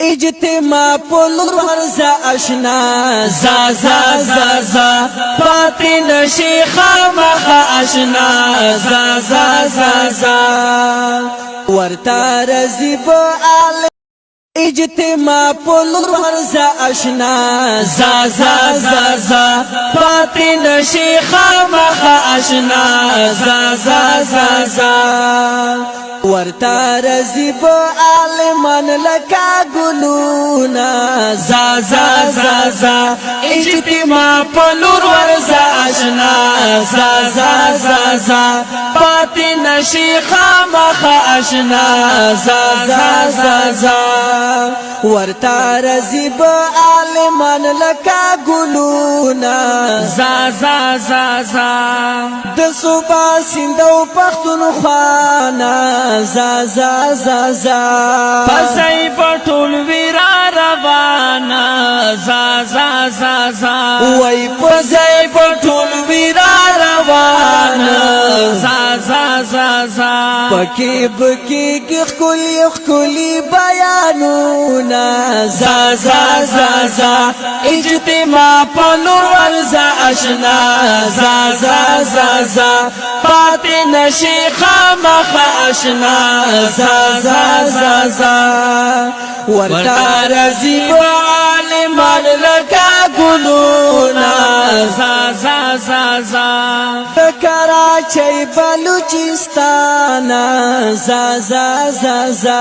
اجتماع پلور ورزا اشنا زا زا زا زا پاتی نشی خامخ اشنا زا زا زا زا ورطا رزیب آل اجتماع پلور ورزا اشنا زا زا زا زا پاتی نشی خامخ اشنا زا زا زا زا ورطا رزیب عالمان لکا گلونا زا زا زا زا اجتماع پلور ورزا اشنا زا زا زا زا پاتی نشی خامخ اشنا زا زا زا زا ورطا رزیب عالمان لکا گلونا زا زا زا زا د صوبا سندو پختونخوا زا زا زا زا پسای پټول ویرا روانه زا زا زا زا وای پسای پټول ویرا روانه زا زا زا زا پکی بکی خکلی خکلی بیانونا زا زا زا زا اجتماع پلور ورزا اشنا زا زا زا زا پاتی نشی خامخ اشنا زا زا زا زا ورطا رزیب عالمان لکا گلونا زا زا زا زا کراچی بلوچستانا زا زا زا زا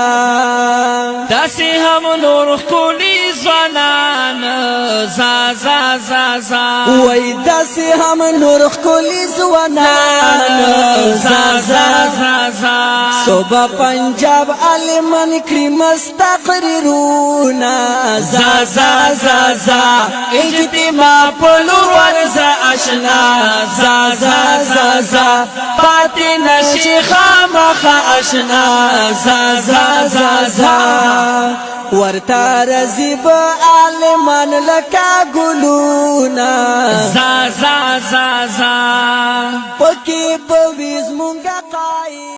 داسی هم نور خکولی زوانان زا زا زا زا وای داسی هم نور خکولی زوانان زا زا زا زا صوبہ پنجاب علمان کری مستقررونا زا زا زا زا اجتماع پلور ورزا اشنا زا زا زا زا پاتی نشی خامخ اشنا زا زا زا زا ورطا رزیب عالمان لکا گلونا زا زا زا زا